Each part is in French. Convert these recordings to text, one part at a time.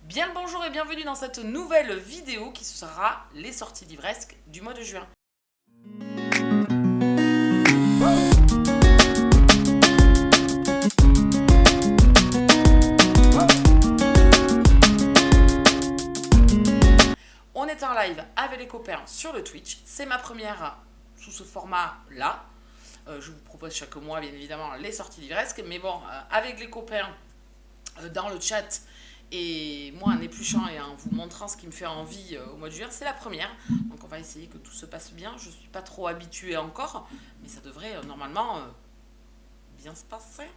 Bien le bonjour et bienvenue dans cette nouvelle vidéo qui sera les sorties livresques du mois de juin. On est en live avec les copains sur le Twitch. C'est ma première sous ce format-là. Je vous propose chaque mois, bien évidemment, les sorties livresques. Mais bon, avec les copains dans le chat et moi en épluchant et en vous montrant ce qui me fait envie au mois de juin, c'est la première. Donc on va essayer que tout se passe bien. Je ne suis pas trop habituée encore, mais ça devrait normalement bien se passer,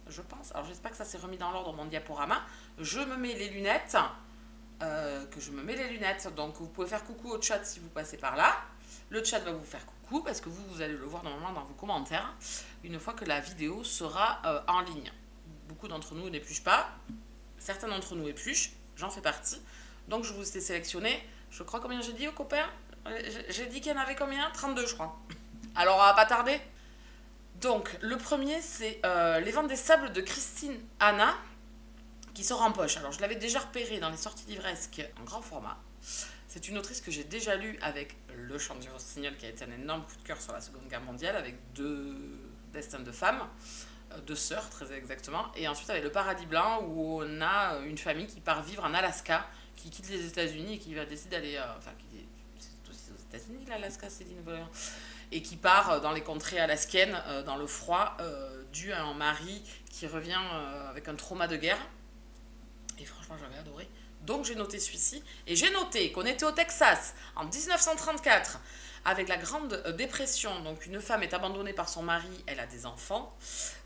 je pense. Alors j'espère que ça s'est remis dans l'ordre mon diaporama. Je me mets les lunettes. Donc vous pouvez faire coucou au chat si vous passez par là. Le chat va vous faire coucou parce que vous allez le voir normalement dans vos commentaires une fois que la vidéo sera en ligne. Beaucoup d'entre nous n'épluchent pas. Certains d'entre nous épluchent. J'en fais partie. Donc je vous ai sélectionné. Je crois combien j'ai dit aux copains. J'ai dit qu'il y en avait combien 32 je crois. Alors on va pas tarder. Donc le premier c'est Les Ventes des Sables de Christine Anna qui sort en poche. Alors je l'avais déjà repéré dans les sorties livresques en grand format. C'est une autrice que j'ai déjà lue avec Le Chant du Rossignol qui a été un énorme coup de cœur sur la Seconde Guerre mondiale avec deux destins de femmes, deux sœurs très exactement, et ensuite avec Le Paradis Blanc où on a une famille qui part vivre en Alaska, qui quitte les États-Unis et qui va décider d'aller, c'est aussi aux États-Unis l'Alaska, Céline Volant, et qui part dans les contrées alaskiennes dans le froid dû à un mari qui revient avec un trauma de guerre. Et franchement, j'avais adoré. Donc j'ai noté celui-ci. Et j'ai noté qu'on était au Texas en 1934 avec la Grande Dépression. Donc une femme est abandonnée par son mari, elle a des enfants.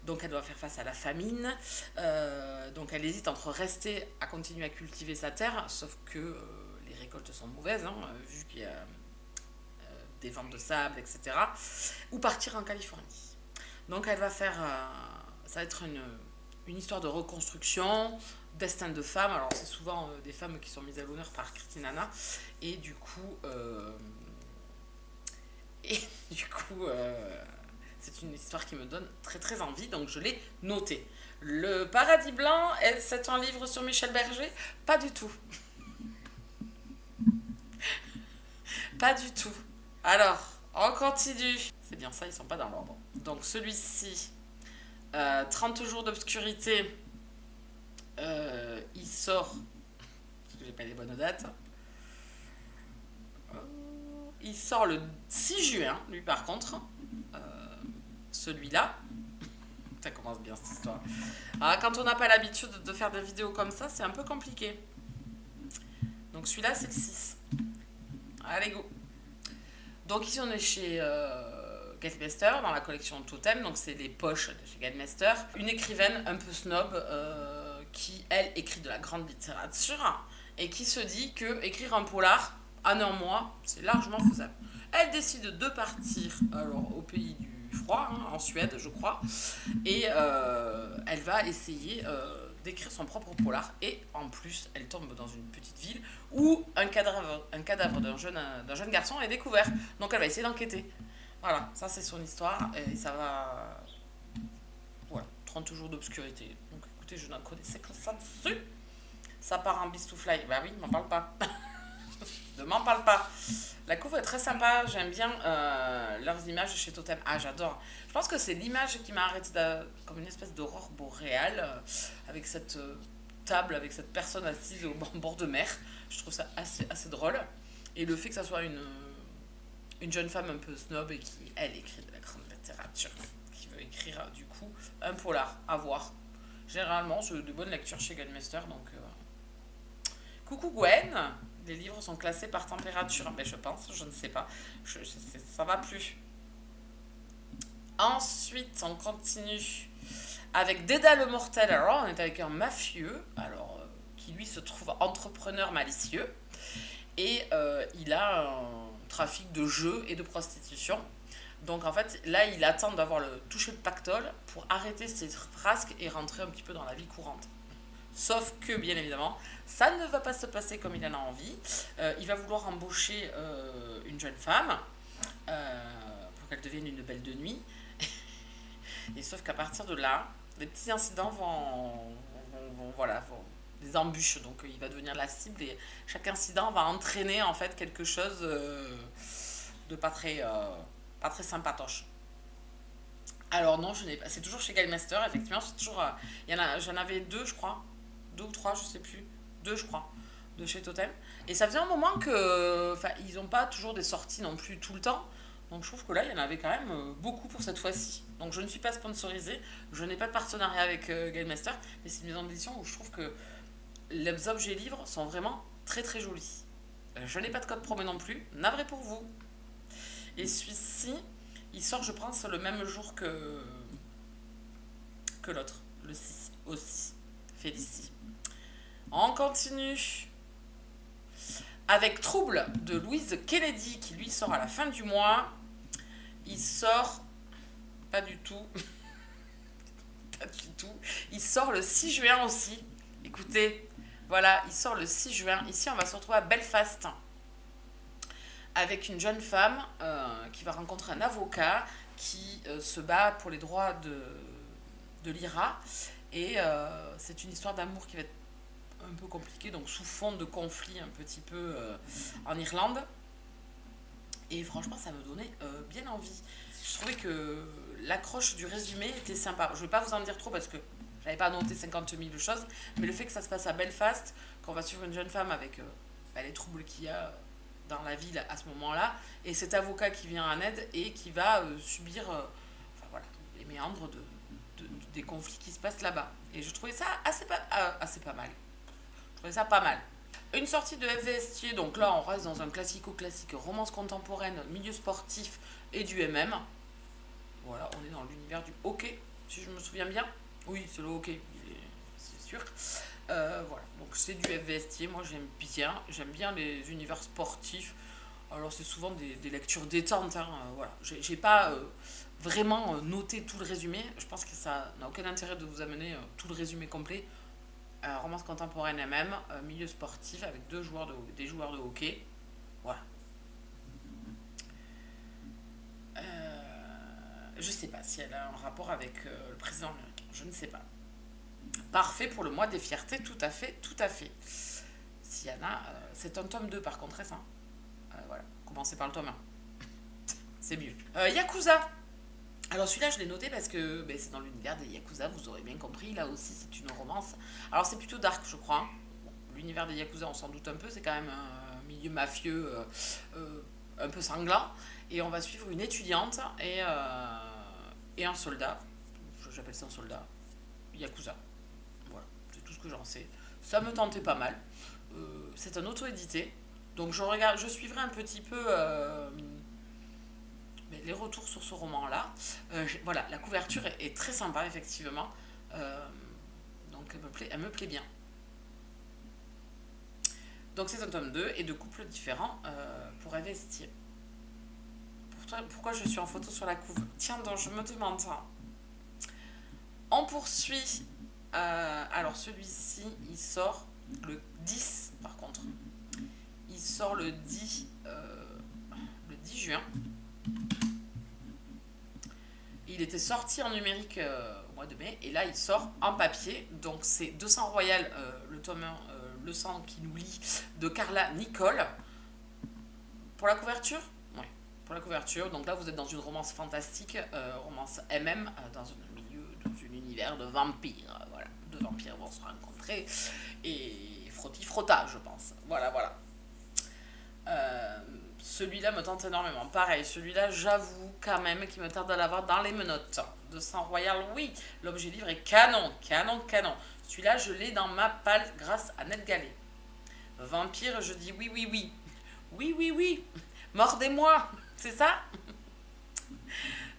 Donc elle doit faire face à la famine. Donc elle hésite entre rester à continuer à cultiver sa terre, sauf que les récoltes sont mauvaises, hein, vu qu'il y a des ventes de sable, etc. Ou partir en Californie. Donc elle va faire... ça va être une histoire de reconstruction, destin de femme. Alors c'est souvent des femmes qui sont mises à l'honneur par Christine Anna. Et du coup... c'est une histoire qui me donne très très envie, donc je l'ai noté. Le Paradis Blanc, c'est un livre sur Michel Berger? Pas du tout. Pas du tout. Alors, on continue. C'est bien ça, ils sont pas dans l'ordre. Donc celui-ci, 30 jours d'obscurité, il sort, parce que j'ai pas les bonnes dates, il sort le 6 juin, lui par contre, celui-là. Ça commence bien cette histoire. Alors, quand on n'a pas l'habitude de faire des vidéos comme ça, c'est un peu compliqué. Donc celui-là, c'est le 6. Allez, go. Donc ici, on est chez Gatmeister, dans la collection Totem. Donc c'est les poches de chez Gatmeister. Une écrivaine un peu snob qui, elle, écrit de la grande littérature et qui se dit que écrire un polar en un mois, c'est largement faisable. Elle décide de partir alors, au pays du froid, hein, en Suède, je crois, et elle va essayer d'écrire son propre polar. Et en plus, elle tombe dans une petite ville où un cadavre d'un jeune garçon est découvert. Donc elle va essayer d'enquêter. Voilà, ça c'est son histoire et ça va... Voilà, 30 jours d'obscurité. Donc écoutez, je n'en connaissais que ça dessus. Ça part en Beast to Fly. Bah oui, m'en parle pas. Ne m'en parle pas. La couve est très sympa, j'aime bien leurs images chez Totem. Ah, j'adore. Je pense que c'est l'image qui m'a arrêté comme une espèce d'aurore boréale, avec cette table, avec cette personne assise au bord de mer. Je trouve ça assez drôle. Et le fait que ça soit une jeune femme un peu snob et qui, elle, écrit de la grande littérature, qui veut écrire, du coup, un polar à voir. Généralement, c'est de bonnes lectures chez Gunmaster, donc... Coucou Gwen, les livres sont classés par température. Mais je pense, je ne sais pas. Ça va plus. Ensuite, on continue avec Dédale le Mortel. Alors, on est avec un mafieux, alors, qui lui se trouve entrepreneur malicieux. Et il a un trafic de jeux et de prostitution. Donc en fait, là, il attend d'avoir touché le pactole pour arrêter ses frasques et rentrer un petit peu dans la vie courante. Sauf que, bien évidemment, ça ne va pas se passer comme il en a envie. Il va vouloir embaucher une jeune femme pour qu'elle devienne une belle de nuit. Et sauf qu'à partir de là, des petits incidents vont des embûches. Donc il va devenir la cible et chaque incident va entraîner en fait quelque chose de pas très sympatoche. Alors non, je n'ai pas. C'est toujours chez Galmaster, effectivement. C'est toujours. J'en avais deux, je crois. Deux ou trois, je sais plus. Deux, je crois. De chez Totem. Et ça faisait un moment que. Enfin, ils n'ont pas toujours des sorties non plus tout le temps. Donc je trouve que là, il y en avait quand même beaucoup pour cette fois-ci. Donc je ne suis pas sponsorisée. Je n'ai pas de partenariat avec Galmaster. Mais c'est une maison d'édition où je trouve que les objets livres sont vraiment très très jolis. Je n'ai pas de code promo non plus. Navré pour vous. Et celui-ci, il sort, je pense, le même jour que l'autre, le 6 aussi. Félicie. On continue avec Trouble de Louise Kennedy qui lui sort à la fin du mois. Il sort pas du tout. Pas du tout. Il sort le 6 juin aussi. Écoutez, voilà, il sort le 6 juin. Ici, on va se retrouver à Belfast avec une jeune femme qui va rencontrer un avocat qui se bat pour les droits de l'IRA. Et c'est une histoire d'amour qui va être un peu compliquée, donc sous fond de conflit un petit peu en Irlande. Et franchement, ça me donnait bien envie. Je trouvais que l'accroche du résumé était sympa. Je ne vais pas vous en dire trop parce que j'avais pas noté 50 000 choses, mais le fait que ça se passe à Belfast, qu'on va suivre une jeune femme avec les troubles qu'il y a dans la ville à ce moment-là, et cet avocat qui vient en aide et qui va subir enfin, voilà, les méandres des conflits qui se passent là-bas. Et je trouvais ça assez pas mal. Je trouvais ça pas mal. Une sortie de F. Vestier, donc là on reste dans un classico-classique romance contemporaine, milieu sportif et du MM. Voilà, on est dans l'univers du hockey, si je me souviens bien. Oui, c'est le hockey, c'est sûr. Voilà, donc c'est du F. Vestier, moi j'aime bien les univers sportifs. Alors c'est souvent des lectures détentes, hein, voilà. J'ai pas vraiment noté tout le résumé, je pense que ça n'a aucun intérêt de vous amener tout le résumé complet. Romance contemporaine MM, milieu sportif avec des joueurs de hockey. Voilà. Je sais pas si elle a un rapport avec le président américain. Je ne sais pas. Parfait pour le mois des fiertés, tout à fait, tout à fait. S'il y en a, c'est un tome 2 par contre, récent. Voilà, commencez par le tome 1. C'est mieux. Yakuza. Alors celui-là, je l'ai noté parce que c'est dans l'univers des Yakuza, vous aurez bien compris. Là aussi, c'est une romance. Alors c'est plutôt dark, je crois. Bon, l'univers des Yakuza, on s'en doute un peu. C'est quand même un milieu mafieux un peu sanglant. Et on va suivre une étudiante et un soldat. J'appelle ça un soldat. Yakuza. Voilà, c'est tout ce que j'en sais. Ça me tentait pas mal. C'est un auto-édité. Donc je suivrai un petit peu les retours sur ce roman-là. Voilà, la couverture est très sympa, effectivement. Donc elle me plaît bien. Donc c'est un tome 2 et de couples différents pour investir. Pourquoi je suis en photo sur la couve? Tiens donc, je me demande ça. On poursuit. Alors celui-ci, il sort le 10 par contre. Il sort le 10 juin. Il était sorti en numérique au mois de mai et là il sort en papier. Donc c'est 200 Royal, le tome 1, Le sang qui nous lie, de Carla Nicole. Pour la couverture, oui, pour la couverture. Donc là vous êtes dans une romance fantastique, romance MM, dans un univers de vampires. Voilà, deux vampires vont se rencontrer et frotti-frotta, je pense. Voilà. Celui-là me tente énormément. Pareil, celui-là, j'avoue quand même qu'il me tarde à l'avoir dans les menottes. 200 Royal, oui. L'objet livre est canon. Celui-là, je l'ai dans ma palle grâce à Ned Gallet. Vampire, je dis oui. Oui. Mordez-moi, c'est ça?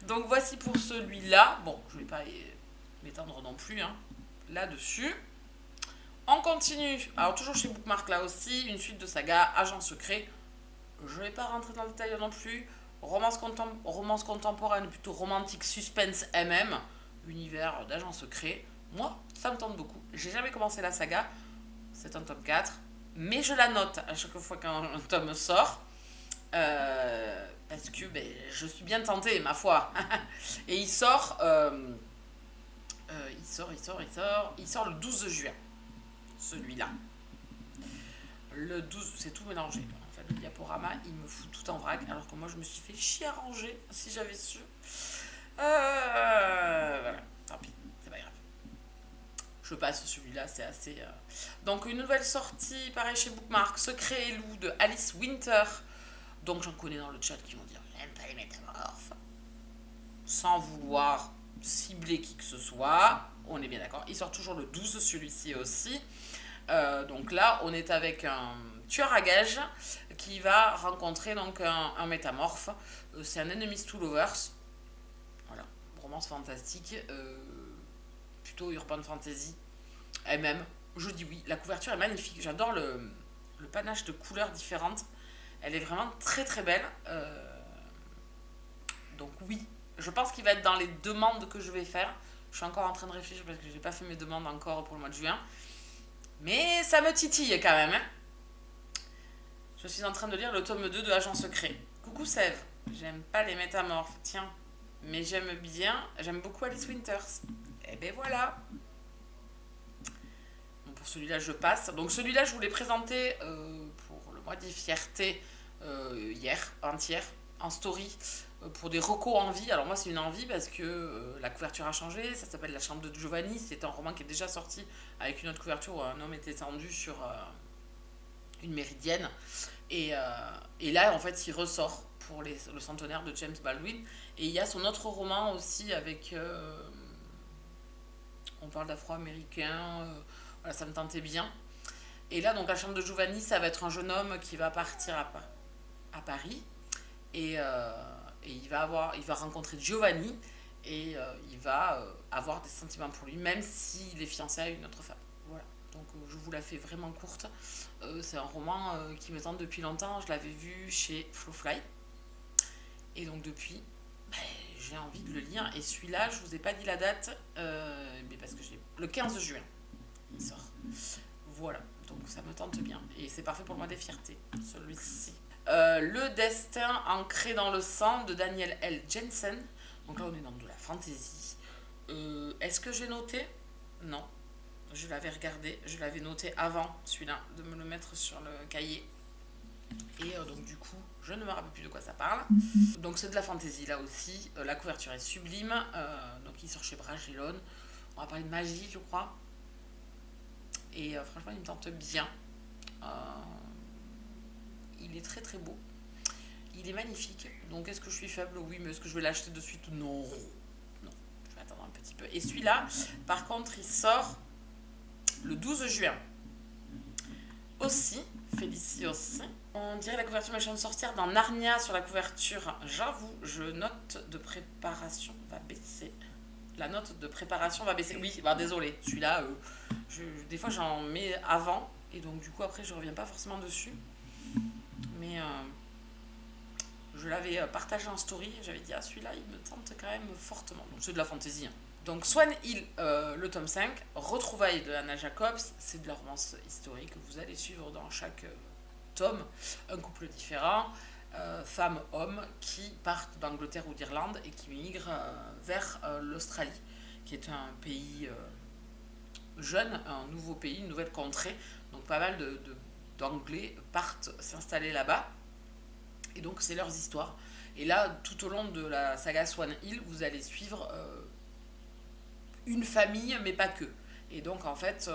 Donc voici pour celui-là. Bon, je ne vais pas m'étendre non plus là-dessus. On continue. Alors toujours chez Bookmark là aussi, une suite de saga Agent secret. Je ne vais pas rentrer dans le détail non plus. Romance contemporaine, plutôt romantique, suspense MM. Univers d'agent secret. Moi, ça me tente beaucoup. J'ai jamais commencé la saga. C'est un tome 4. Mais je la note à chaque fois qu'un tome sort. Parce que je suis bien tentée, ma foi. Et il sort le 12 juin. celui-là. Le 12, c'est tout mélangé. En fait, le diaporama, il me fout tout en vrac, alors que moi, je me suis fait chier à ranger, si j'avais su. Voilà, tant pis, c'est pas grave. Je passe celui-là, c'est assez... Donc, une nouvelle sortie, pareil chez Bookmark, Secret et Loup de Alice Winter. Donc, j'en connais dans le chat qui vont dire, j'aime pas les métamorphes. Sans vouloir cibler qui que ce soit, on est bien d'accord. Il sort toujours le 12, celui-ci aussi. Donc là, on est avec un tueur à gages qui va rencontrer donc un métamorphe. C'est un Enemies to Lovers. Voilà, romance fantastique, plutôt urban fantasy. Et même, je dis oui, la couverture est magnifique. J'adore le panache de couleurs différentes. Elle est vraiment très très belle. Donc oui, je pense qu'il va être dans les demandes que je vais faire. Je suis encore en train de réfléchir parce que j'ai pas fait mes demandes encore pour le mois de juin. Mais ça me titille quand même. Hein. Je suis en train de lire le tome 2 de Agent Secret. Coucou Sève, j'aime pas les métamorphes, tiens. Mais j'aime beaucoup Alice Winters. Et ben voilà. Bon, pour celui-là, je passe. Donc celui-là, je vous l'ai présenté pour le mois des fiertés avant-hier, en story, pour des recos envie. Alors moi, c'est une envie parce que la couverture a changé. Ça s'appelle La Chambre de Giovanni. C'est un roman qui est déjà sorti avec une autre couverture où un homme était tendu sur une méridienne. Et là, en fait, il ressort pour le centenaire de James Baldwin. Et il y a son autre roman aussi avec... on parle d'afro-américain. Voilà, ça me tentait bien. Et là, donc, La Chambre de Giovanni, ça va être un jeune homme qui va partir à Paris. Et il va rencontrer Giovanni. Et il va avoir des sentiments pour lui, même s'il est fiancé à une autre femme. Voilà. Donc je vous la fais vraiment courte. C'est un roman qui me tente depuis longtemps. Je l'avais vu chez Flowfly. Et donc depuis, j'ai envie de le lire. Et celui-là, je vous ai pas dit la date, mais parce que le 15 juin, il sort. Voilà, donc ça me tente bien. Et c'est parfait pour le mois des fiertés, celui-ci. Le destin ancré dans le sang de Daniel L. Jensen. Donc là, on est dans de la fantasy. Est-ce que j'ai noté? Non. Je l'avais regardé, je l'avais noté avant celui-là, de me le mettre sur le cahier. Et donc du coup, je ne me rappelle plus de quoi ça parle. Donc c'est de la fantasy là aussi. La couverture est sublime. Donc il sort chez Bragellon. On va parler de magie, je crois. Et franchement, il me tente bien. Il est très très beau. Il est magnifique. Donc est-ce que je suis faible? Oui, mais est-ce que je vais l'acheter de suite? Non. Non, je vais attendre un petit peu. Et celui-là, par contre, il sort le 12 juin. Aussi, Félicie aussi. On dirait la couverture machin de sortir dans Narnia sur la couverture. J'avoue, note de préparation va baisser. La note de préparation va baisser. Oui, bah désolé, celui-là, des fois j'en mets avant. Et donc du coup après je reviens pas forcément dessus. Mais je l'avais partagé en story. J'avais dit, celui-là il me tente quand même fortement. Donc c'est de la fantaisie. Hein. Donc Swan Hill, le tome 5, Retrouvailles de Anna Jacobs, c'est de la romance historique. Vous allez suivre dans chaque tome un couple différent, femmes, hommes, qui partent d'Angleterre ou d'Irlande et qui migrent vers l'Australie, qui est un pays jeune, un nouveau pays, une nouvelle contrée. Donc pas mal d'Anglais partent s'installer là-bas. Et donc c'est leurs histoires. Et là, tout au long de la saga Swan Hill, vous allez suivre... une famille, mais pas que. Et donc, en fait,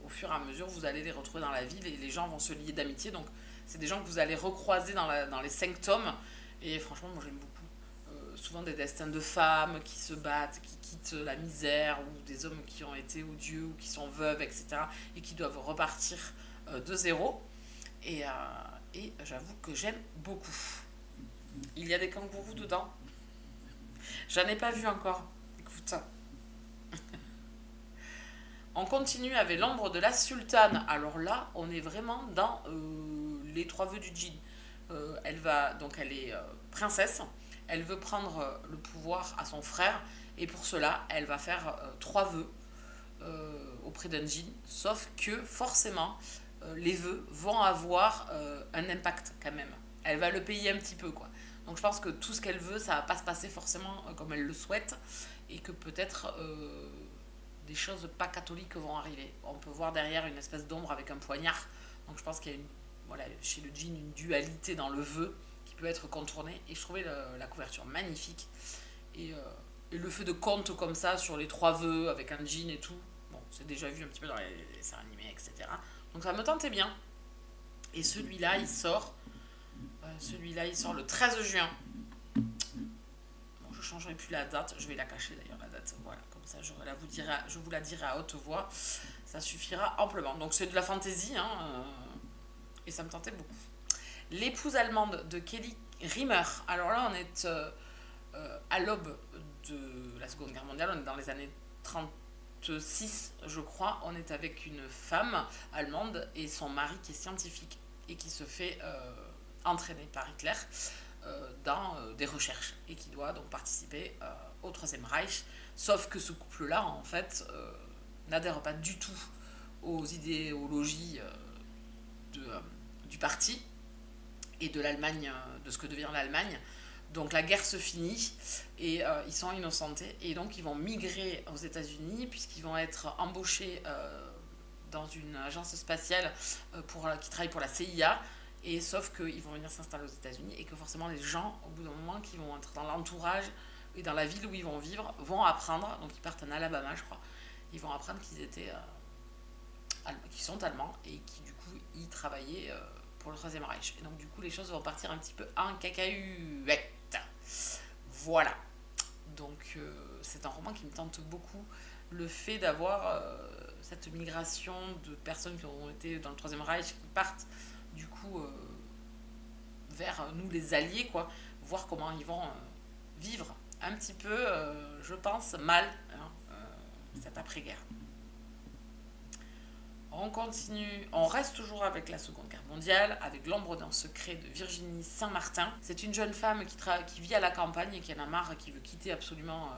au fur et à mesure, vous allez les retrouver dans la ville et les gens vont se lier d'amitié. Donc, c'est des gens que vous allez recroiser dans les 5 tomes. Et franchement, moi, j'aime beaucoup. Souvent des destins de femmes qui se battent, qui quittent la misère, ou des hommes qui ont été odieux, ou qui sont veuves, etc. et qui doivent repartir de zéro. Et j'avoue que j'aime beaucoup. Il y a des kangourous dedans. J'en ai pas vu encore. Écoute ça. On continue avec L'ombre de la sultane. Alors là, on est vraiment dans les 3 vœux du djinn. Elle est princesse. Elle veut prendre le pouvoir à son frère. Et pour cela, elle va faire 3 vœux auprès d'un djinn. Sauf que forcément, les vœux vont avoir un impact quand même. Elle va le payer un petit peu, quoi. Donc je pense que tout ce qu'elle veut, ça va pas se passer forcément comme elle le souhaite. Et que peut-être... des choses pas catholiques vont arriver. On peut voir derrière une espèce d'ombre avec un poignard. Donc je pense qu'il y a voilà, chez le djinn une dualité dans le vœu qui peut être contournée. Et je trouvais la couverture magnifique. Et le fait de conte comme ça sur les 3 vœux avec un djinn et tout, bon, c'est déjà vu un petit peu dans les dessins animés, etc. Donc ça me tentait bien. Et celui-là, il sort le 13 juin. Bon, je ne changerai plus la date, je vais la cacher d'ailleurs, la date. Voilà, comme ça je vous la dirai à haute voix. Ça suffira amplement. Donc c'est de la fantaisie, hein, et ça me tentait beaucoup. L'épouse allemande de Kelly Rimmer. Alors là, on est à l'aube de la Seconde Guerre mondiale, on est dans les années 36, je crois. On est avec une femme allemande et son mari qui est scientifique et qui se fait entraîner par Hitler dans des recherches et qui doit donc participer au Troisième Reich. Sauf que ce couple-là, en fait, n'adhère pas du tout aux idéologies du parti et de l'Allemagne, de ce que devient l'Allemagne. Donc la guerre se finit et ils sont innocentés et donc ils vont migrer aux États-Unis puisqu'ils vont être embauchés dans une agence spatiale qui travaille pour la CIA. Et sauf qu'ils vont venir s'installer aux États-Unis et que forcément les gens, au bout d'un moment, qui vont être dans l'entourage et dans la ville où ils vont vivre, vont apprendre. Donc ils partent en Alabama, je crois. Ils vont apprendre qu'ils sont allemands et qui du coup y travaillaient pour le Troisième Reich. Et donc du coup les choses vont partir un petit peu en cacahuète. Voilà. Donc c'est un roman qui me tente beaucoup. Le fait d'avoir cette migration de personnes qui ont été dans le Troisième Reich, qui partent du coup vers nous les alliés, quoi, voir comment ils vont vivre un petit peu, je pense, mal, hein, cette après-guerre. On continue, on reste toujours avec la Seconde Guerre mondiale, avec L'ombre d'un secret de Virginie Saint-Martin. C'est une jeune femme qui vit à la campagne et qui en a marre, qui veut quitter absolument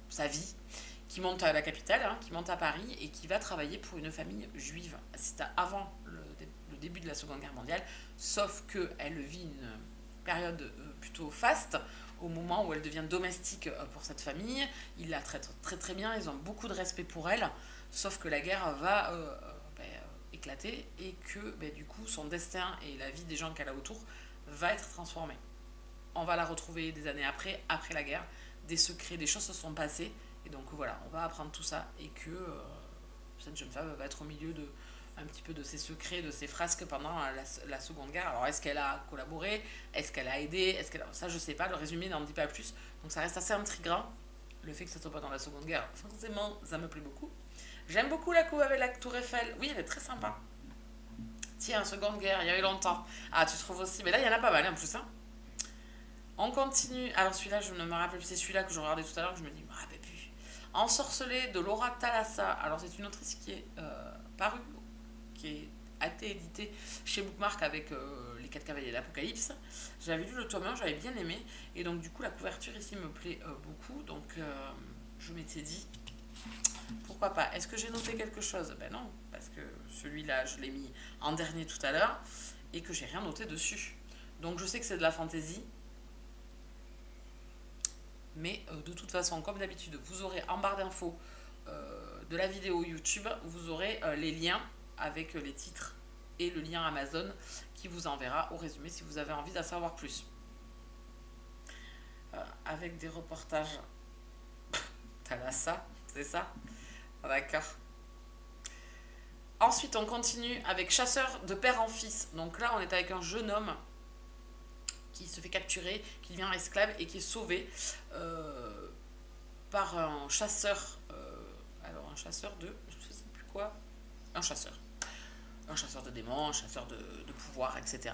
sa vie, qui monte à la capitale, hein, qui monte à Paris et qui va travailler pour une famille juive. C'est avant le début de la Seconde Guerre mondiale, sauf qu'elle vit une période plutôt faste au moment où elle devient domestique pour cette famille. Ils la traitent très très bien, ils ont beaucoup de respect pour elle, sauf que la guerre va éclater et que du coup son destin et la vie des gens qu'elle a autour va être transformé. On va la retrouver des années après la guerre, des secrets, des choses se sont passées, et donc voilà, on va apprendre tout ça, et que cette jeune femme va être au milieu un petit peu de ses secrets, de ses frasques pendant la Seconde Guerre. Alors est-ce qu'elle a collaboré, est-ce qu'elle a aidé, ça je sais pas, le résumé n'en dit pas plus, donc ça reste assez intriguant, le fait que ça soit pas dans la Seconde Guerre, forcément ça me plaît beaucoup. J'aime beaucoup la couve avec la tour Eiffel, oui elle est très sympa. Tiens, Seconde Guerre, il y a eu longtemps. Ah, tu trouves aussi, mais là il y en a pas mal en plus, hein. On continue. Alors celui-là, je ne me rappelle plus. C'est celui-là que je regardais tout à l'heure que je me dis, je me rappelle plus. Ensorcelé de Laura Thalassa. Alors c'est une autrice qui est parue, qui a été éditée chez Bookmark avec Les 4 Cavaliers de l'Apocalypse. J'avais lu le tome 1, j'avais bien aimé. Et donc du coup, la couverture ici me plaît beaucoup. Donc je m'étais dit, pourquoi pas. Est-ce que j'ai noté quelque chose? Ben non, parce que celui-là, je l'ai mis en dernier tout à l'heure et que j'ai rien noté dessus. Donc je sais que c'est de la fantaisie. Mais de toute façon, comme d'habitude, vous aurez en barre d'infos de la vidéo YouTube, vous aurez les liens avec les titres et le lien Amazon qui vous enverra au résumé si vous avez envie d'en savoir plus. Avec des reportages. Thalassa, c'est ça? D'accord. Ensuite, on continue avec Chasseur de père en fils. Donc là, on est avec un jeune homme qui se fait capturer, qui devient esclave et qui est sauvé par un chasseur. Alors, un chasseur de. Je sais plus quoi. Un chasseur. Un chasseur de démons, un chasseur de pouvoir, etc.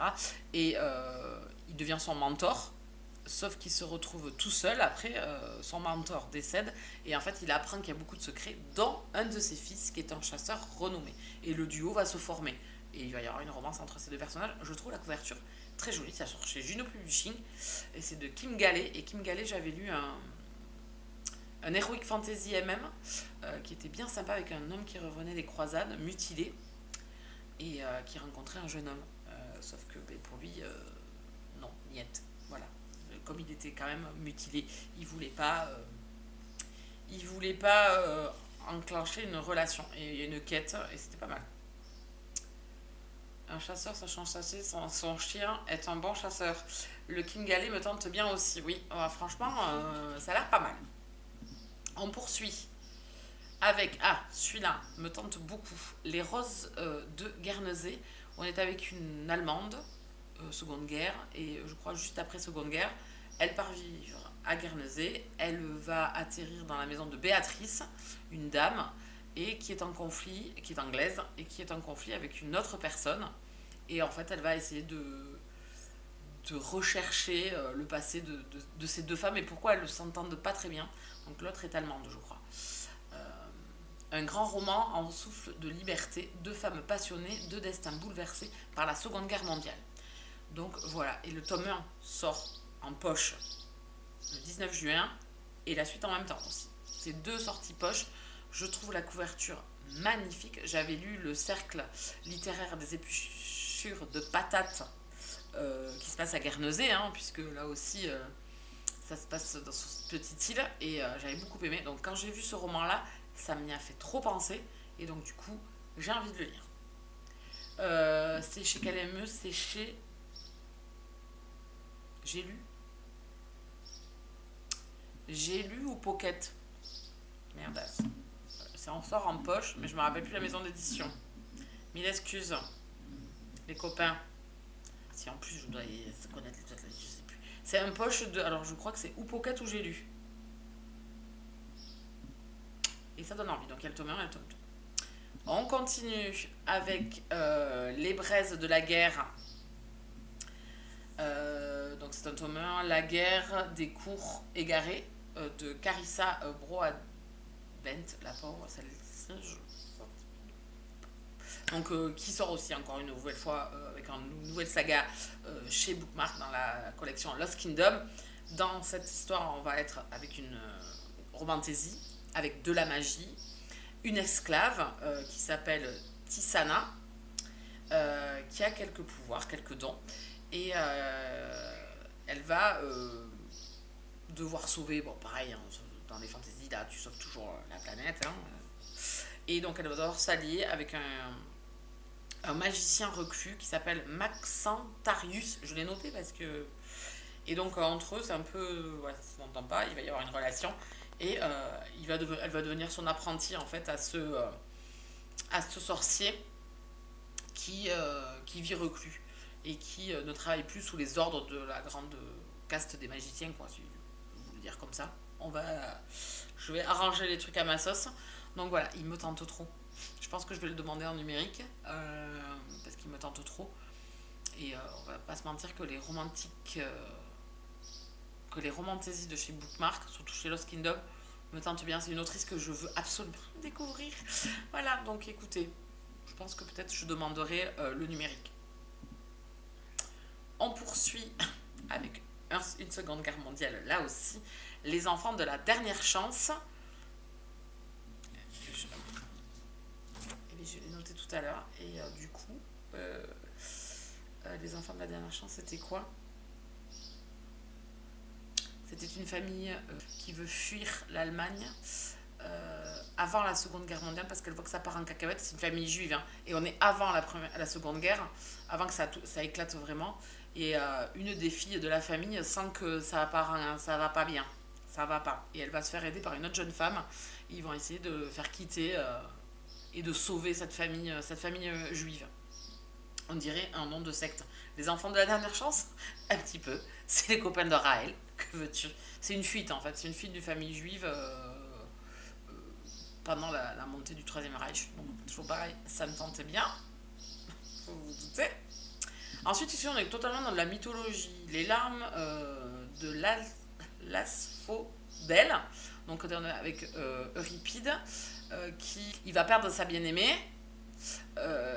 Et il devient son mentor. Sauf qu'il se retrouve tout seul après, son mentor décède, et en fait il apprend qu'il y a beaucoup de secrets, dont un de ses fils qui est un chasseur renommé. Et le duo va se former, et il va y avoir une romance entre ces deux personnages. Je trouve la couverture très jolie, ça sort chez Juno Publishing, et c'est de Kim Gallet. Et Kim Gallet, j'avais lu un Heroic Fantasy MM, qui était bien sympa, avec un homme qui revenait des croisades, mutilé, et qui rencontrait un jeune homme. Sauf que pour lui, non, niette. Voilà. Comme il était quand même mutilé, il voulait pas enclencher une relation et une quête, et c'était pas mal. Un chasseur sachant chasser son chien est un bon chasseur. Le Kingalé me tente bien aussi, oui. Franchement, ça a l'air pas mal. On poursuit avec, celui-là me tente beaucoup. Les Roses de Guernesey. On est avec une Allemande, Seconde Guerre, et je crois juste après Seconde Guerre. Elle part vivre à Guernesey. Elle va atterrir dans la maison de Béatrice, une dame, et qui est en conflit, qui est anglaise, et qui est en conflit avec une autre personne. Et en fait, elle va essayer de rechercher le passé de ces deux femmes et pourquoi elles ne s'entendent pas très bien. Donc l'autre est allemande, je crois. Un grand roman en souffle de liberté, deux femmes passionnées, deux destins bouleversés par la Seconde Guerre mondiale. Donc voilà, et le tome 1 sort en poche le 19 juin et la suite en même temps aussi. Ces deux sorties poche, je trouve la couverture magnifique. J'avais lu Le Cercle littéraire des épluchures de patates qui se passe à Guernesey, puisque là aussi ça se passe dans cette petite île et j'avais beaucoup aimé. Donc quand j'ai vu ce roman-là, ça m'y a fait trop penser et donc du coup j'ai envie de le lire. C'est chez KLME, c'est chez... J'ai lu ou Pocket. Merdasse. Ça en sort en poche, mais je me rappelle plus la maison d'édition. Mille excuses, les copains. Si en plus je dois connaître les autres, je sais plus. C'est un poche de... Alors je crois que c'est ou Pocket ou J'ai lu. Et ça donne envie. Donc il y a le tome 1 et le tome 2. On continue avec Les braises de la guerre. Donc c'est un tome 1, La guerre des cours égarés de Carissa Broadbent, la pauvre, celle-ci. Donc qui sort aussi encore une nouvelle fois avec une nouvelle saga chez Bookmark dans la collection Lost Kingdom. Dans cette histoire, on va être avec une romantaisie, avec de la magie, une esclave qui s'appelle Tisana, qui a quelques pouvoirs, quelques dons, et elle va devoir sauver, bon pareil, dans les fantaisies, là tu sauves toujours la planète, et donc elle va devoir s'allier avec un magicien reclus qui s'appelle Maxentarius, je l'ai noté parce que... Et donc entre eux, c'est un peu... Ouais, ça ne s'entend pas, il va y avoir une relation. Et elle va devenir son apprenti en fait à ce sorcier qui vit reclus et qui ne travaille plus sous les ordres de la grande caste des magiciens, quoi, si vous voulez dire comme ça. Je vais arranger les trucs à ma sauce. Donc voilà, il me tente trop. Je pense que je vais le demander en numérique parce qu'il me tente trop. Et on va pas se mentir que les romantaisies de chez Bookmark, surtout chez Lost Kingdom, me tentent bien. C'est une autrice que je veux absolument découvrir. Voilà, donc écoutez, je pense que peut-être je demanderai le numérique. On poursuit avec une Seconde Guerre mondiale, là aussi. Les enfants de la dernière chance. Je l'ai noté tout à l'heure. Et du coup, les enfants de la dernière chance, c'était quoi ? C'était une famille qui veut fuir l'Allemagne avant la Seconde Guerre mondiale parce qu'elle voit que ça part en cacahuète. C'est une famille juive, et on est avant la Seconde Guerre, avant que ça éclate vraiment. Et une des filles de la famille sent que ça va pas bien. Ça va pas. Et elle va se faire aider par une autre jeune femme. Ils vont essayer de faire quitter et de sauver cette famille juive. On dirait un nom de secte. Les enfants de la dernière chance, un petit peu. C'est les copains de Raël. Que veux-tu ? C'est une fuite en fait. C'est une fuite d'une famille juive pendant la montée du Troisième Reich. Donc toujours pareil, ça me tentait bien. Vous vous doutez. Ensuite ici on est totalement dans de la mythologie. Les larmes de l'asphodèle. Donc on est avec Euripide il va perdre sa bien-aimée.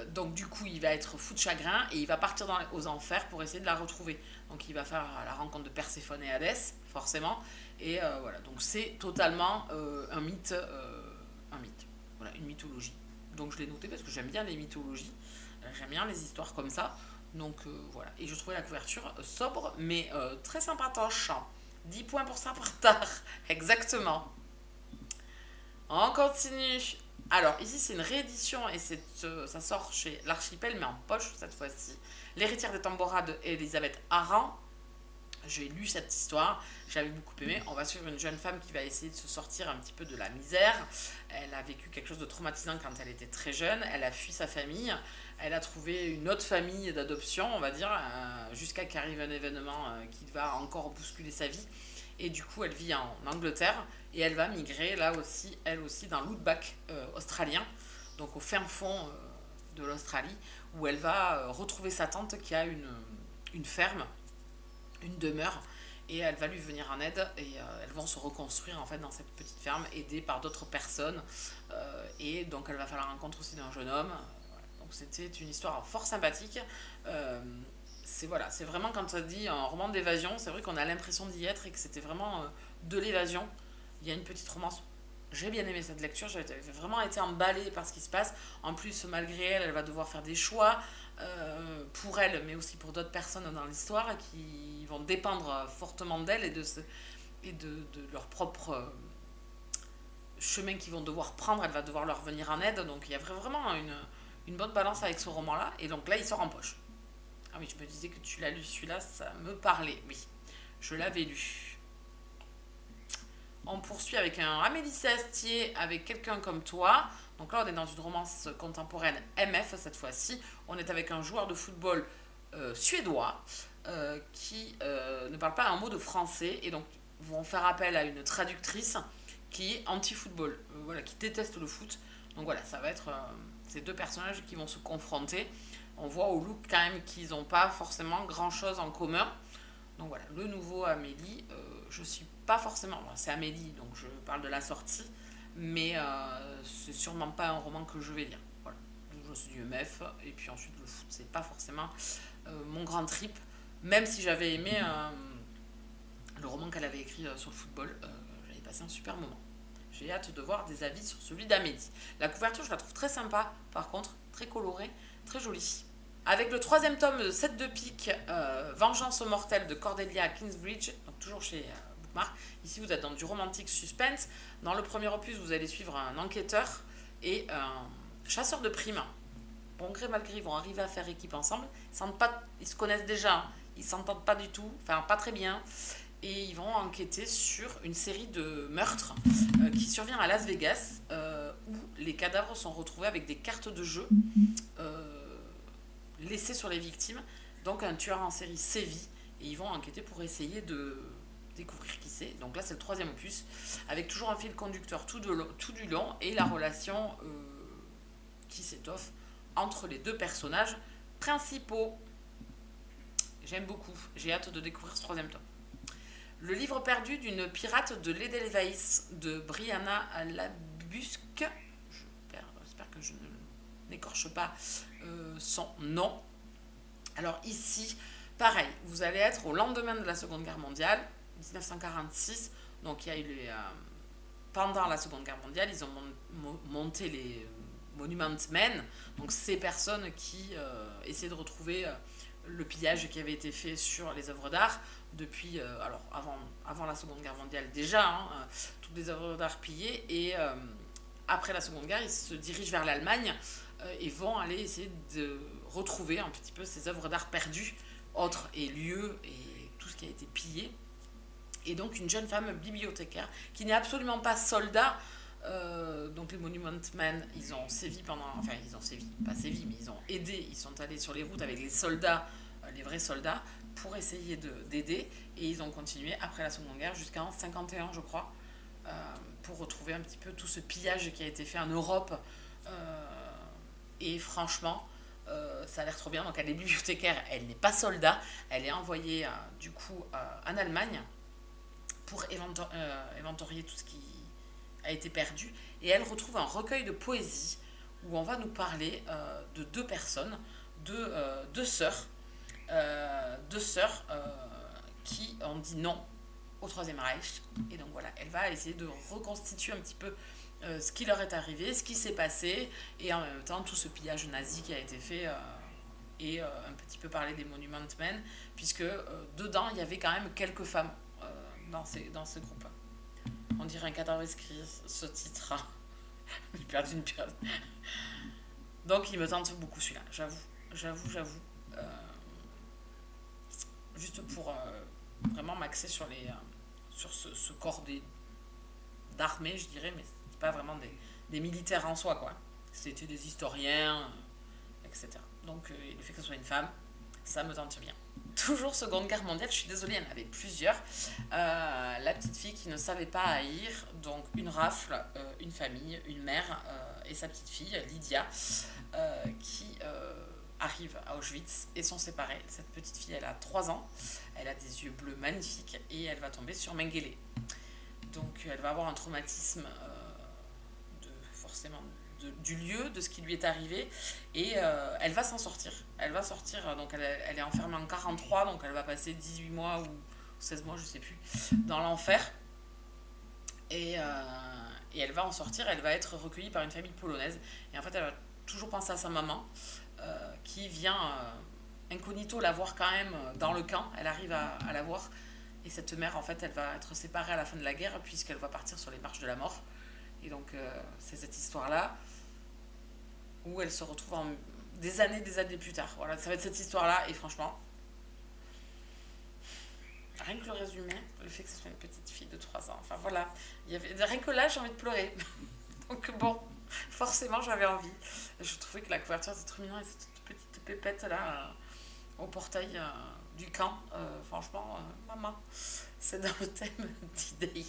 Donc du coup il va être fou de chagrin et il va partir aux enfers pour essayer de la retrouver. Donc il va faire la rencontre de Perséphone et Hadès, forcément. Et voilà, donc c'est totalement un mythe. Voilà, une mythologie. Donc je l'ai noté parce que j'aime bien les mythologies, j'aime bien les histoires comme ça. Donc voilà, et je trouvais la couverture sobre mais très sympatoche. 10 points pour ça par tard, exactement. On continue. Alors, ici, c'est une réédition et ça sort chez l'Archipel, mais en poche cette fois-ci. L'héritière des Tambora de Elisabeth Aran. J'ai lu cette histoire, j'avais beaucoup aimé. On va suivre une jeune femme qui va essayer de se sortir un petit peu de la misère. Elle a vécu quelque chose de traumatisant quand elle était très jeune. Elle a fui sa famille. Elle a trouvé une autre famille d'adoption, on va dire, jusqu'à qu'arrive un événement qui va encore bousculer sa vie. Et du coup, elle vit en Angleterre et elle va migrer là aussi, elle aussi, dans l'outback australien, donc au fin fond de l'Australie, où elle va retrouver sa tante qui a une ferme, une demeure, et elle va lui venir en aide et elles vont se reconstruire en fait dans cette petite ferme aidée par d'autres personnes et donc elle va faire la rencontre aussi d'un jeune homme. Donc c'était une histoire fort sympathique. Euh, c'est voilà, c'est vraiment quand on dit un roman d'évasion, c'est vrai qu'on a l'impression d'y être et que c'était vraiment de l'évasion. Il y a une petite romance. J'ai bien aimé cette lecture, j'ai vraiment été emballée par ce qui se passe. En plus, malgré elle, elle va devoir faire des choix pour elle, mais aussi pour d'autres personnes dans l'histoire qui vont dépendre fortement d'elle et de leur propre chemin qu'ils vont devoir prendre. Elle va devoir leur venir en aide, donc il y a vraiment une bonne balance avec ce roman-là. Et donc là, il sort en poche. Ah oui, je me disais que tu l'as lu, celui-là, ça me parlait. Oui, je l'avais lu. On poursuit avec un Amélie Astier, avec quelqu'un comme toi. Donc là, on est dans une romance contemporaine MF cette fois-ci. On est avec un joueur de football suédois qui ne parle pas un mot de français et donc vont faire appel à une traductrice qui est anti-football, voilà, qui déteste le foot. Donc voilà, ça va être ces deux personnages qui vont se confronter. On voit au look quand même qu'ils n'ont pas forcément grand-chose en commun. Donc voilà, le nouveau Amélie, je suis pas forcément... Bon, c'est Amélie, donc je parle de la sortie, mais c'est sûrement pas un roman que je vais lire. Voilà, je suis du MF, et puis ensuite le foot, c'est pas forcément mon grand trip, même si j'avais aimé le roman qu'elle avait écrit sur le football, j'avais passé un super moment. J'ai hâte de voir des avis sur celui d'Amélie. La couverture, je la trouve très sympa, par contre, très colorée, très jolie. Avec le troisième tome de 7 de pique, Vengeance aux mortels de Cordelia Kingsbridge, donc toujours chez Bookmark. Ici, vous êtes dans du romantique suspense. Dans le premier opus, vous allez suivre un enquêteur et un chasseur de primes. Bon gré mal gré, ils vont arriver à faire équipe ensemble. Ils se connaissent déjà, hein. Ils s'entendent pas du tout, enfin pas très bien. Et ils vont enquêter sur une série de meurtres qui survient à Las Vegas, où les cadavres sont retrouvés avec des cartes de jeu laissées sur les victimes. Donc un tueur en série sévit et ils vont enquêter pour essayer de découvrir qui c'est. Donc là, c'est le troisième opus, avec toujours un fil conducteur tout du long et la relation qui s'étoffe entre les deux personnages principaux. J'aime beaucoup. J'ai hâte de découvrir ce troisième tome. Le livre perdu d'une pirate de l'Edelweiss de Brianna Labusque. J'espère que je n'écorche pas son nom. Alors ici, pareil, vous allez être au lendemain de la Seconde Guerre mondiale, 1946. Donc il y a eu pendant la Seconde Guerre mondiale, ils ont monté les Monument Men, donc ces personnes qui essaient de retrouver le pillage qui avait été fait sur les œuvres d'art depuis, alors avant la Seconde Guerre mondiale déjà, hein, toutes les œuvres d'art pillées, et après la Seconde Guerre, ils se dirigent vers l'Allemagne et vont aller essayer de retrouver un petit peu ces œuvres d'art perdues, autres et lieux et tout ce qui a été pillé. Et donc une jeune femme bibliothécaire qui n'est absolument pas soldat. Donc les Monument Men, ils ont sévi pendant... Enfin, ils ont sévi, pas sévi, mais ils ont aidé. Ils sont allés sur les routes avec les soldats, les vrais soldats, pour essayer d'aider. Et ils ont continué après la Seconde Guerre jusqu'en 51, je crois, pour retrouver un petit peu tout ce pillage qui a été fait en Europe. Et franchement, ça a l'air trop bien. Donc elle est bibliothécaire, elle n'est pas soldat. Elle est envoyée du coup en Allemagne pour inventorier tout ce qui a été perdu. Et elle retrouve un recueil de poésie où on va nous parler de deux personnes, deux sœurs, qui ont dit non au Troisième Reich. Et donc voilà, elle va essayer de reconstituer un petit peu ce qui leur est arrivé, ce qui s'est passé, et en même temps tout ce pillage nazi qui a été fait, et un petit peu parler des Monument Men, puisque dedans il y avait quand même quelques femmes dans ce groupe. On dirait un cadavre inscrit, ce titre. J'ai perdu une pierre. Donc il me tente beaucoup celui-là, j'avoue. Euh, Juste pour vraiment m'axer sur sur ce corps d'armée, je dirais, mais c'est pas vraiment des militaires en soi, quoi. C'était des historiens, etc. Donc le fait que ce soit une femme, ça me tente bien. Toujours Seconde Guerre mondiale, je suis désolée, il y en avait plusieurs. La petite fille qui ne savait pas haïr, donc une rafle, une famille, une mère et sa petite fille, Lydia, qui arrivent à Auschwitz et sont séparées. Cette petite fille, elle a 3 ans, elle a des yeux bleus magnifiques et elle va tomber sur Mengele. Donc elle va avoir un traumatisme forcément du lieu, de ce qui lui est arrivé et elle va s'en sortir. Elle va sortir, donc elle est enfermée en 43, donc elle va passer 18 mois ou 16 mois, je sais plus, dans l'enfer. Et elle va en sortir, elle va être recueillie par une famille polonaise. Et en fait, elle va toujours penser à sa maman, qui vient incognito la voir quand même dans le camp. Elle arrive à la voir. Et cette mère, en fait, elle va être séparée à la fin de la guerre, puisqu'elle va partir sur les marches de la mort. Et donc, c'est cette histoire-là où elle se retrouve des années plus tard. Voilà, ça va être cette histoire-là. Et franchement, rien que le résumé, le fait que ce soit une petite fille de 3 ans. Enfin voilà, rien que là, j'ai envie de pleurer. Donc bon, forcément, j'avais envie. Je trouvais que la couverture était trop mignonne et cette petite pépette là, au portail du camp. Franchement, maman, c'est dans le thème d'idée.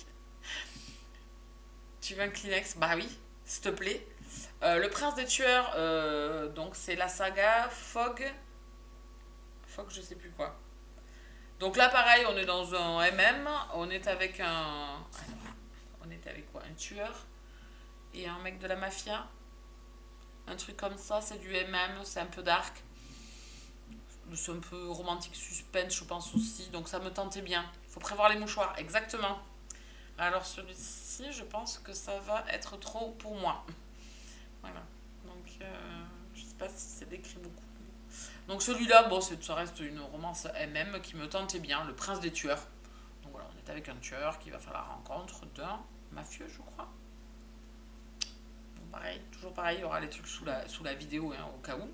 Tu veux un Kleenex? Bah oui, s'il te plaît. Le prince des tueurs, donc c'est la saga Fog. Fog, je sais plus quoi. Donc là, pareil, on est dans un MM. On est avec on était avec quoi? Un tueur et un mec de la mafia. Un truc comme ça, c'est du MM, c'est un peu dark. C'est un peu romantique suspense, je pense aussi. Donc ça me tentait bien. Il faut prévoir les mouchoirs, exactement. Alors celui-ci, je pense que ça va être trop pour moi. Voilà. Donc je sais pas si c'est décrit beaucoup. Donc celui-là, bon, ça reste une romance MM qui me tentait bien, Le Prince des Tueurs. Donc voilà, on est avec un tueur qui va faire la rencontre d'un mafieux, je crois. Bon, pareil, toujours pareil, il y aura les trucs sous la vidéo, hein, au cas où.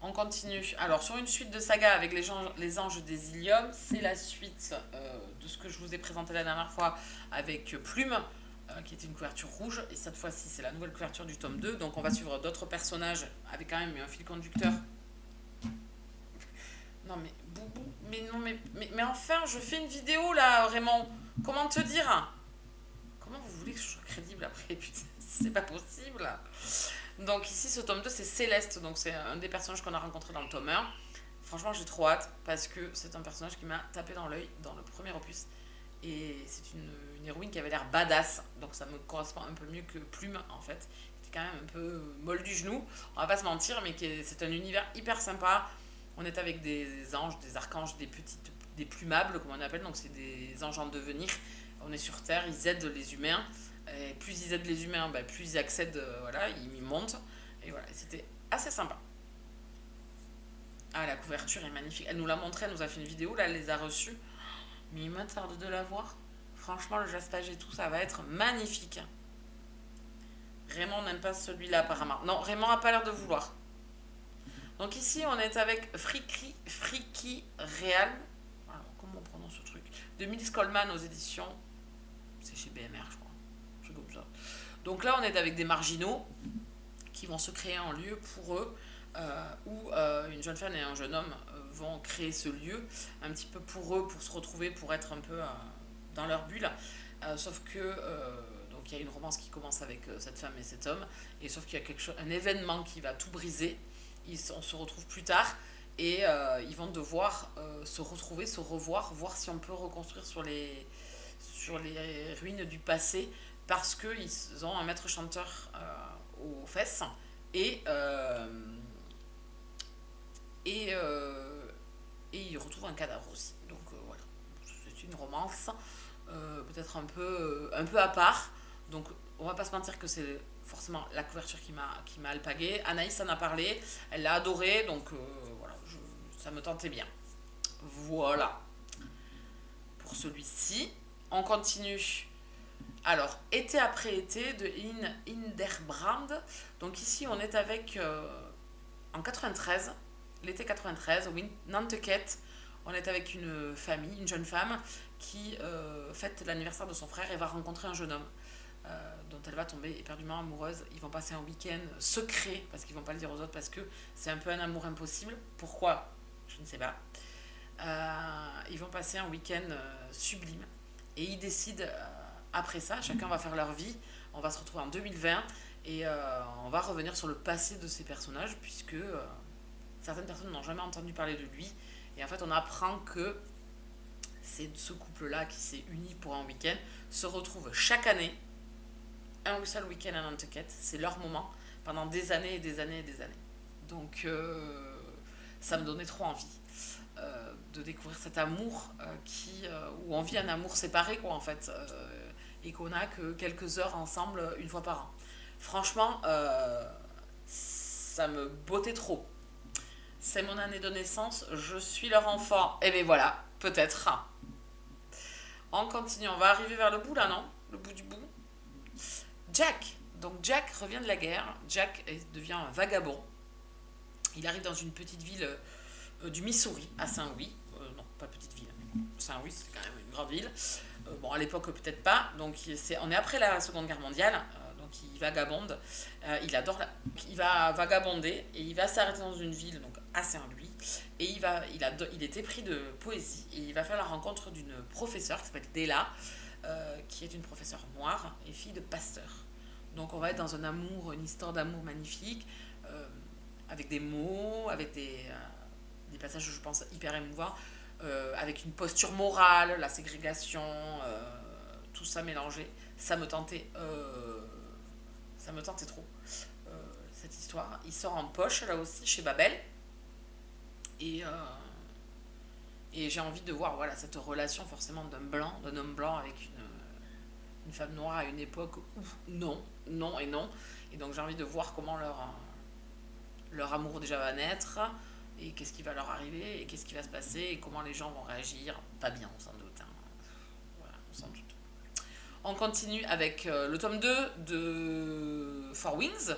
On continue. Alors, sur une suite de sagas avec les Anges des Ilium, c'est la suite de ce que je vous ai présenté la dernière fois avec Plume, qui était une couverture rouge. Et cette fois-ci, c'est la nouvelle couverture du tome 2. Donc, on va suivre d'autres personnages avec quand même un fil conducteur. Non, mais Boubou, mais non, mais enfin, je fais une vidéo là, Raymond. Comment te dire? Comment vous voulez que je sois crédible après? Putain, c'est pas possible. Donc ici, ce tome 2, c'est Céleste. Donc c'est un des personnages qu'on a rencontré dans le tome 1. Franchement, j'ai trop hâte parce que c'est un personnage qui m'a tapé dans l'œil dans le premier opus. Et c'est une héroïne qui avait l'air badass. Donc ça me correspond un peu mieux que Plume, en fait. Qui était quand même un peu molle du genou. On va pas se mentir, mais c'est un univers hyper sympa. On est avec des anges, des archanges, des plumables, comme on appelle. Donc c'est des anges en devenir. On est sur Terre, ils aident les humains. Et plus ils aident les humains, bah, plus ils accèdent, voilà, ils montent. Et voilà, c'était assez sympa. Ah, la couverture est magnifique. Elle nous l'a montré, elle nous a fait une vidéo, là, elle les a reçus. Mais il me tarde de la voir. Franchement, le jaspage et tout, ça va être magnifique. Raymond n'aime pas celui-là, apparemment. Non, Raymond n'a pas l'air de vouloir. Donc ici, on est avec Friki Real. Alors, comment on prononce ce truc? De Mills Coleman aux éditions. C'est chez BMR, je crois. C'est comme ça. Donc là, on est avec des marginaux qui vont se créer un lieu pour eux, où une jeune femme et un jeune homme vont créer ce lieu, un petit peu pour eux, pour se retrouver, pour être un peu dans leur bulle. Sauf que donc il y a une romance qui commence avec cette femme et cet homme, et sauf qu'il y a un événement qui va tout briser. On se retrouve plus tard et ils vont devoir se retrouver, se revoir, voir si on peut reconstruire sur les ruines du passé, parce qu'ils ont un maître chanteur aux fesses et ils retrouvent un cadavre aussi. Donc voilà, c'est une romance peut-être un peu à part. Donc on va pas se mentir que c'est forcément la couverture qui m'a alpagué. Anaïs en a parlé, elle l'a adoré, donc voilà, ça me tentait bien. Voilà. Pour pour celui-ci. On continue. Alors, été après été de Hinderbrand. Donc ici, on est avec, en 93, l'été 93, au Nantucket. On est avec une famille, une jeune femme, qui fête l'anniversaire de son frère et va rencontrer un jeune homme dont elle va tomber éperdument amoureuse. Ils vont passer un week-end secret, parce qu'ils vont pas le dire aux autres, parce que c'est un peu un amour impossible. Pourquoi? Je ne sais pas. Ils vont passer un week-end sublime. Et ils décident, après ça, chacun va faire leur vie. On va se retrouver en 2020 et on va revenir sur le passé de ces personnages, puisque certaines personnes n'ont jamais entendu parler de lui. Et en fait, on apprend que c'est ce couple-là qui s'est uni pour un week-end, se retrouve chaque année, un seul week-end à Nantucket. C'est leur moment, pendant des années et des années et des années. Donc, ça me donnait trop envie de découvrir cet amour où on vit un amour séparé, quoi, en fait, et qu'on a que quelques heures ensemble une fois par an. Franchement, ça me bottait trop. C'est mon année de naissance, je suis leur enfant. Et bien voilà, peut-être. On continue, on va arriver vers le bout là, non? Le bout du bout. Jack. Donc Jack revient de la guerre. Jack devient un vagabond. Il arrive dans une petite ville du Missouri, à Saint-Louis. Non, pas petite ville. Saint-Louis, c'est quand même une grande ville. Bon, à l'époque, peut-être pas. Donc, on est après la Seconde Guerre mondiale. Donc, il vagabonde. Il va vagabonder et il va s'arrêter dans une ville, donc à Saint-Louis. Et il est épris de poésie. Et il va faire la rencontre d'une professeure qui s'appelle Della, qui est une professeure noire et fille de pasteur. Donc, on va être dans un amour, une histoire d'amour magnifique, avec des mots, avec des passages, je pense, hyper émouvants. Avec une posture morale, la ségrégation, tout ça mélangé, ça me tentait trop, cette histoire. Il sort en poche là aussi chez Babel et j'ai envie de voir, voilà, cette relation forcément d'un homme blanc avec une femme noire à une époque où non et donc j'ai envie de voir comment leur amour déjà va naître. Et qu'est-ce qui va leur arriver, et qu'est-ce qui va se passer, et comment les gens vont réagir. Pas bien, on s'en doute. Hein. Voilà, on s'en doute. On continue avec le tome 2 de Four Wings.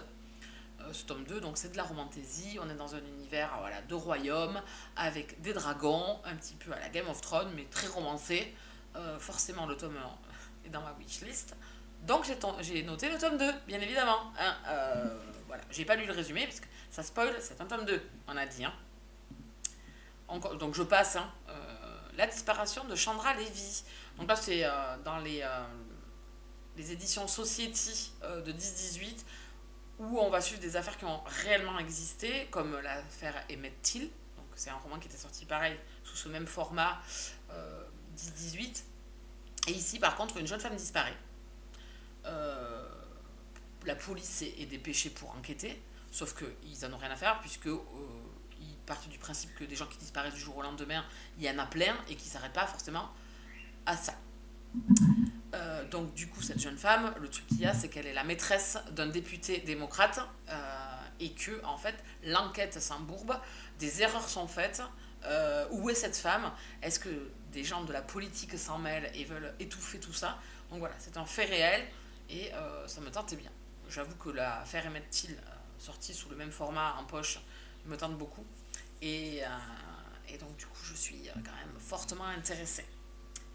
Ce tome 2, donc c'est de la romantaisie. On est dans un univers, voilà, de royaume, avec des dragons, un petit peu à la Game of Thrones, mais très romancé. Forcément, le tome 1 est dans ma wishlist. Donc j'ai noté le tome 2, bien évidemment. Hein. Voilà, j'ai pas lu le résumé, parce que ça spoil, c'est un tome 2, on a dit. Hein. Donc je passe. Hein. La disparition de Chandra Levy. Donc là, c'est dans les éditions Society de 10-18, où on va suivre des affaires qui ont réellement existé, comme l'affaire Emmett Till. Donc c'est un roman qui était sorti pareil, sous ce même format 10-18. Et ici, par contre, une jeune femme disparaît. La police est dépêchée pour enquêter, sauf qu'ils n'en ont rien à faire, puisque ils partent du principe que des gens qui disparaissent du jour au lendemain, il y en a plein, et qui ne s'arrêtent pas forcément à ça. Donc du coup, cette jeune femme, le truc qu'il y a, c'est qu'elle est la maîtresse d'un député démocrate, et que, en fait, l'enquête s'embourbe, des erreurs sont faites. Où est cette femme? Est-ce que des gens de la politique s'en mêlent et veulent étouffer tout ça? Donc voilà, c'est un fait réel, et ça me tentait bien. J'avoue que l'affaire Emmett Till, sortie sous le même format en poche, me tente beaucoup. Et donc du coup, je suis quand même fortement intéressée.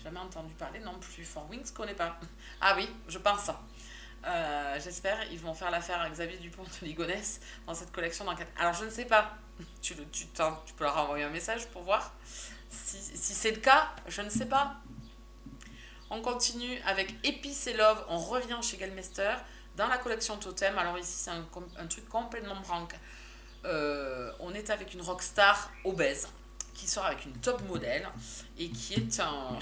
Jamais entendu parler non plus. Four Wings, je connais pas. Ah oui, je pense. J'espère ils vont faire l'affaire Xavier Dupont de Ligonnès dans cette collection d'enquête. Alors je ne sais pas. Tu peux leur envoyer un message pour voir si c'est le cas. Je ne sais pas. On continue avec Épices et Love. On revient chez Galmester dans la collection Totem. Alors ici, c'est un truc complètement branque. On est avec une rockstar obèse qui sort avec une top modèle et qui est un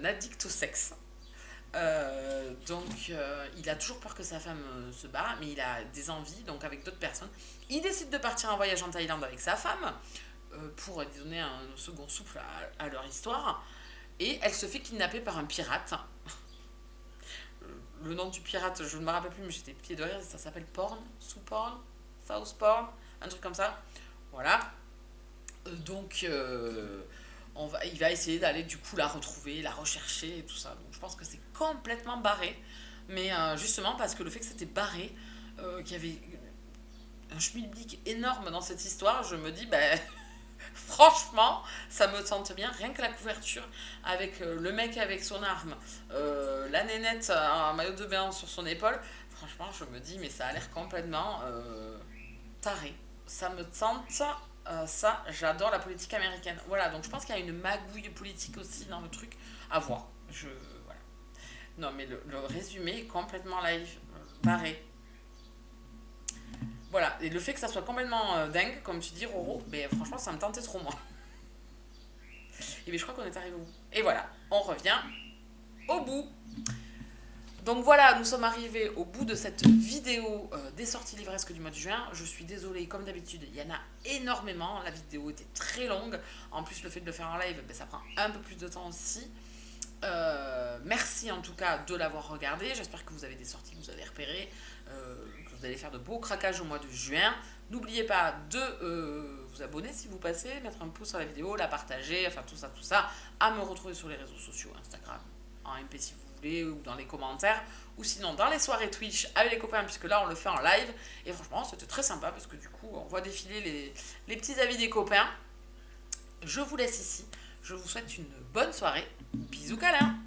addict au sexe. Donc il a toujours peur que sa femme se barre, mais il a des envies, donc avec d'autres personnes. Il décide de partir en voyage en Thaïlande avec sa femme pour donner un second souffle à leur histoire. Et elle se fait kidnapper par un pirate. Le nom du pirate, je ne me rappelle plus, mais j'étais pied de rire. Ça s'appelle Porn, South Porn, un truc comme ça. Voilà. Donc il va essayer d'aller du coup la retrouver, la rechercher et tout ça. Donc je pense que c'est complètement barré. Mais justement parce que le fait que c'était barré, qu'il y avait un schmilblick énorme dans cette histoire, je me dis, ben, franchement, ça me tente bien. Rien que la couverture avec le mec avec son arme, la nénette en maillot de bain sur son épaule, franchement, je me dis, mais ça a l'air complètement taré. Ça me tente. Ça, j'adore la politique américaine. Voilà, donc je pense qu'il y a une magouille politique aussi dans le truc à voir. Voilà. Non, mais le résumé est complètement live, barré. Voilà, et le fait que ça soit complètement dingue, comme tu dis, Roro, mais franchement, ça me tentait trop, moi. Et bien, je crois qu'on est arrivé au bout. Et voilà, on revient au bout. Donc voilà, nous sommes arrivés au bout de cette vidéo des sorties livresques du mois de juin. Je suis désolée, comme d'habitude, il y en a énormément. La vidéo était très longue. En plus, le fait de le faire en live, ben, ça prend un peu plus de temps aussi. Merci en tout cas de l'avoir regardé. J'espère que vous avez des sorties que vous avez repérées, que vous allez faire de beaux craquages au mois de juin. N'oubliez pas de vous abonner si vous passez, mettre un pouce sur la vidéo, la partager, enfin tout ça, à me retrouver sur les réseaux sociaux, Instagram, en MP si vous voulez, ou dans les commentaires, ou sinon dans les soirées Twitch avec les copains, puisque là on le fait en live. Et franchement, c'était très sympa parce que du coup, on voit défiler les petits avis des copains. Je vous laisse ici. Je vous souhaite une bonne soirée. Bisous câlins.